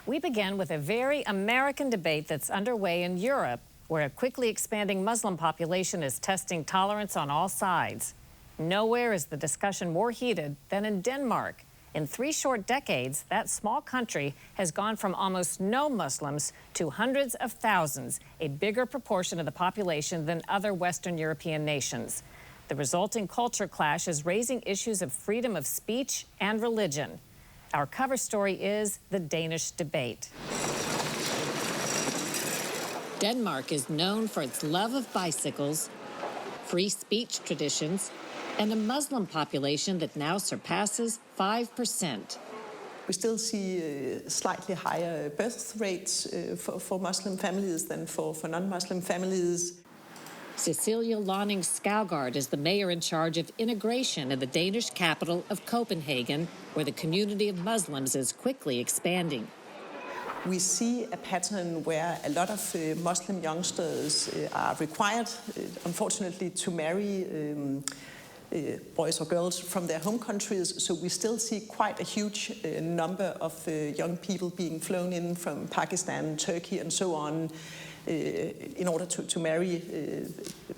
We begin with a very American debate that's underway in Europe, where a quickly expanding Muslim population is testing tolerance on all sides. Nowhere is the discussion more heated than in Denmark. In 3 short decades, that small country has gone from almost no Muslims to hundreds of thousands, a bigger proportion of the population than other Western European nations. The resulting culture clash is raising issues of freedom of speech and religion. Our cover story is the Danish Debate. Denmark is known for its love of bicycles, free speech traditions, and a Muslim population that now surpasses 5%. We still see slightly higher birth rates for Muslim families than for non-Muslim families. Cecilia Lonning Skaugard is the mayor in charge of integration in the Danish capital of Copenhagen, where the community of Muslims is quickly expanding. We see a pattern where a lot of Muslim youngsters are required, unfortunately, to marry boys or girls from their home countries. So we still see quite a huge number of young people being flown in from Pakistan, Turkey, and so on, in order to marry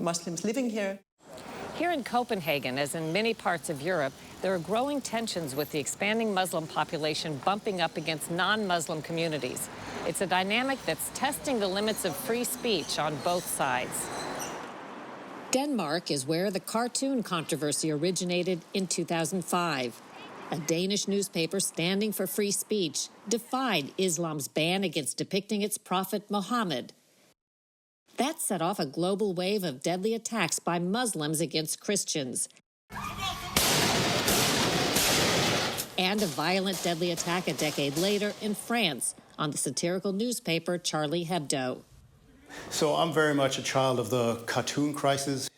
Muslims living here. Here in Copenhagen, as in many parts of Europe, there are growing tensions with the expanding Muslim population bumping up against non-Muslim communities. It's a dynamic that's testing the limits of free speech on both sides. Denmark is where the cartoon controversy originated in 2005. A Danish newspaper standing for free speech defied Islam's ban against depicting its prophet Muhammad. That set off a global wave of deadly attacks by Muslims against Christians. And a violent, deadly attack a decade later in France on the satirical newspaper Charlie Hebdo. So I'm very much a child of the cartoon crisis.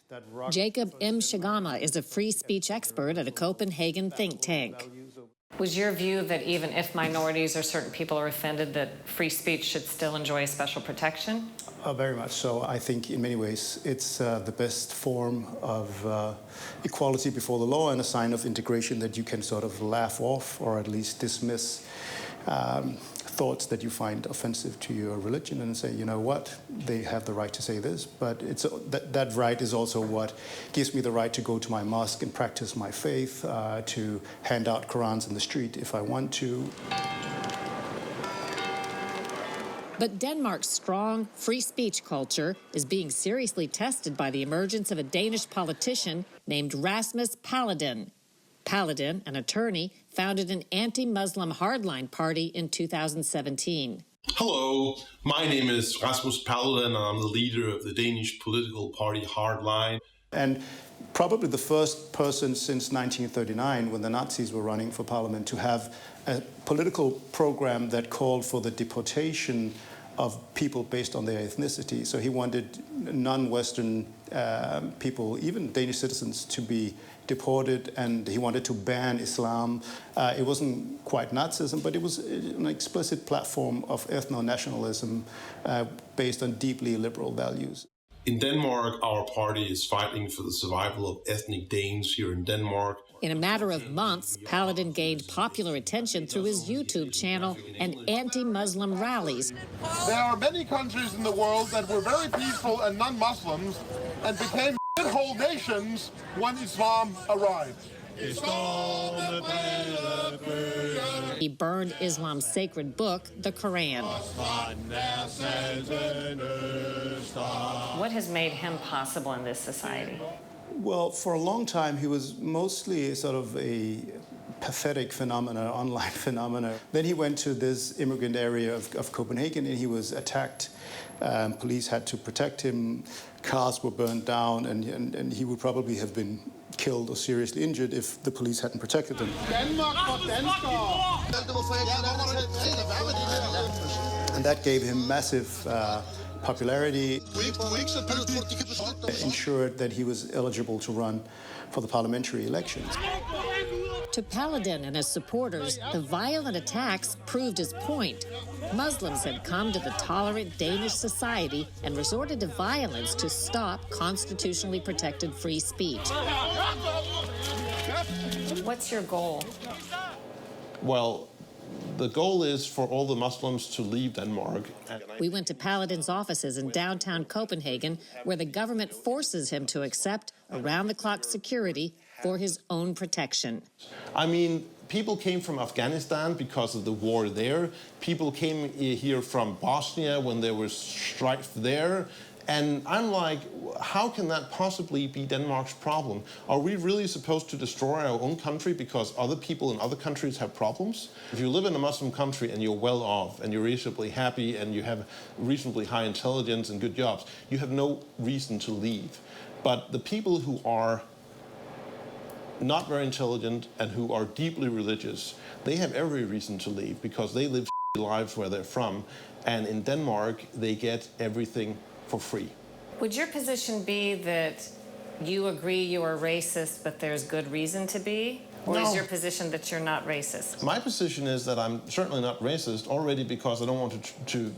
Jacob M. Shagama is a free speech expert at a Copenhagen think tank. Was your view that even if minorities or certain people are offended, that free speech should still enjoy special protection? Very much so. I think in many ways it's the best form of equality before the law and a sign of integration that you can sort of laugh off or at least dismiss thoughts that you find offensive to your religion and say, you know what, they have the right to say this, but it's that right is also what gives me the right to go to my mosque and practice my faith, to hand out Qurans in the street if I want to. But Denmark's strong free speech culture is being seriously tested by the emergence of a Danish politician named Rasmus Paladin. Paladin, an attorney, founded an anti-Muslim hardline party in 2017. Hello, my name is Rasmus Paladin, and I'm the leader of the Danish political party Hardline. And probably the first person since 1939, when the Nazis were running for parliament, to have a political program that called for the deportation of people based on their ethnicity. So he wanted non-Western people, even Danish citizens, to be deported, and he wanted to ban Islam. It wasn't quite Nazism, but it was an explicit platform of ethno-nationalism based on deeply liberal values. In Denmark, our party is fighting for the survival of ethnic Danes here in Denmark. In a matter of months, Paladin gained popular attention through his YouTube channel and anti-Muslim rallies. There are many countries in the world that were very peaceful and non-Muslims and became whole nations when Islam arrived. He burned Islam's sacred book, the Quran. What has made him possible in this society? Well, for a long time, he was mostly sort of a pathetic phenomena, online phenomena. Then he went to this immigrant area of Copenhagen, and he was attacked. Police had to protect him. Cars were burned down, and he would probably have been killed or seriously injured if the police hadn't protected him. And that gave him massive popularity, ensured that he was eligible to run for the parliamentary elections. To Paladin and his supporters, the violent attacks proved his point. Muslims had come to the tolerant Danish society and resorted to violence to stop constitutionally protected free speech. What's your goal? Well, The goal is for all the Muslims to leave Denmark. We went to Paladin's offices in downtown Copenhagen, where the government forces him to accept around-the-clock security for his own protection. I mean, people came from Afghanistan because of the war there. People came here from Bosnia when there was strife there. And I'm like, how can that possibly be Denmark's problem? Are we really supposed to destroy our own country because other people in other countries have problems? If you live in a Muslim country and you're well off and you're reasonably happy and you have reasonably high intelligence and good jobs, you have no reason to leave. But the people who are not very intelligent and who are deeply religious, they have every reason to leave because they live lives where they're from. And in Denmark, they get everything for free. Would your position be that you agree you are racist, but there's good reason to be? Or No. is your position that you're not racist? My position is that I'm certainly not racist already because I don't want to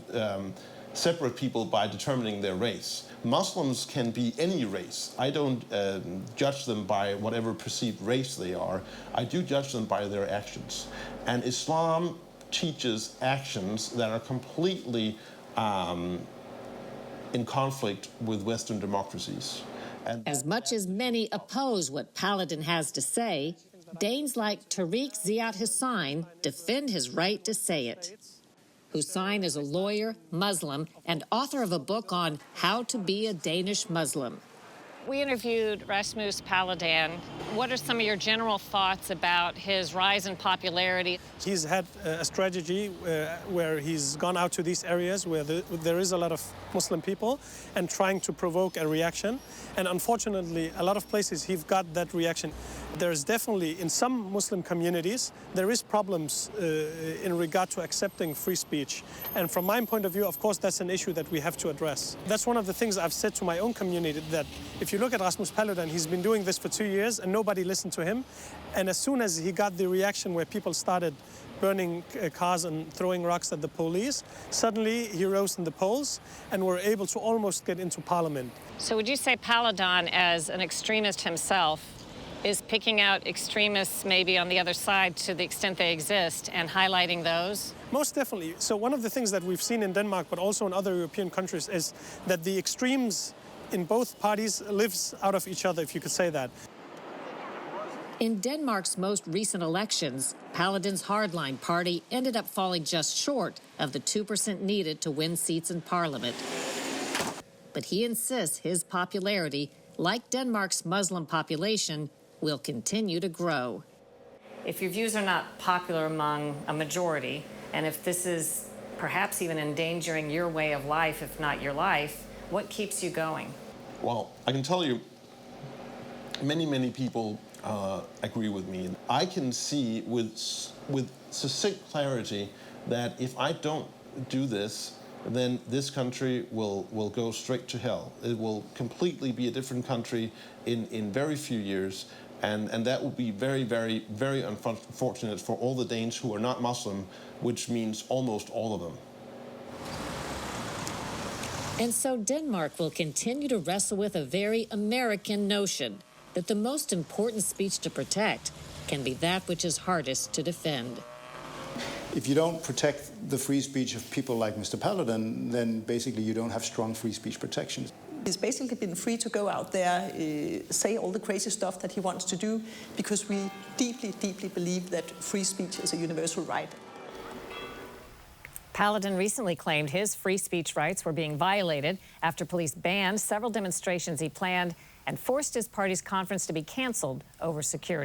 separate people by determining their race. Muslims can be any race. I don't judge them by whatever perceived race they are. I do judge them by their actions. And Islam teaches actions that are completely in conflict with Western democracies. And As much as many oppose what Paladin has to say, Danes like Tariq Ziad Hussain defend his right to say it. Hussain is a lawyer, Muslim, and author of a book on how to be a Danish Muslim. We interviewed Rasmus Paladin. What are some of your general thoughts about his rise in popularity? He's had a strategy where he's gone out to these areas where there is a lot of Muslim people and trying to provoke a reaction. And unfortunately, a lot of places he's got that reaction. There's definitely, in some Muslim communities, there is problems in regard to accepting free speech. And from my point of view, of course, that's an issue that we have to address. That's one of the things I've said to my own community, that if you look at Rasmus Paludan, he's been doing this for 2 years and nobody listened to him. And as soon as he got the reaction where people started burning cars and throwing rocks at the police, suddenly he rose in the polls and were able to almost get into parliament. So would you say Paladin, as an extremist himself, is picking out extremists maybe on the other side to the extent they exist and highlighting those? Most definitely. So one of the things that we've seen in Denmark, but also in other European countries, is that the extremes in both parties lives out of each other, if you could say that. In Denmark's most recent elections, Paladin's hardline party ended up falling just short of the 2% needed to win seats in parliament. But he insists his popularity, like Denmark's Muslim population, will continue to grow. If your views are not popular among a majority, and if this is perhaps even endangering your way of life, if not your life, what keeps you going? well, I can tell you, many people agree with me. I can see with succinct clarity that if I don't do this, then this country will go straight to hell. It will completely be a different country in very few years, and that would be very unfortunate for all the Danes who are not Muslim, which means almost all of them. And so Denmark will continue to wrestle with a very American notion that the most important speech to protect can be that which is hardest to defend. If you don't protect the free speech of people like Mr. Paladin, then basically you don't have strong free speech protections. He's basically been free to go out there, say all the crazy stuff that he wants to do, because we deeply believe that free speech is a universal right. Paladin recently claimed his free speech rights were being violated after police banned several demonstrations he planned and forced his party's conference to be canceled over security.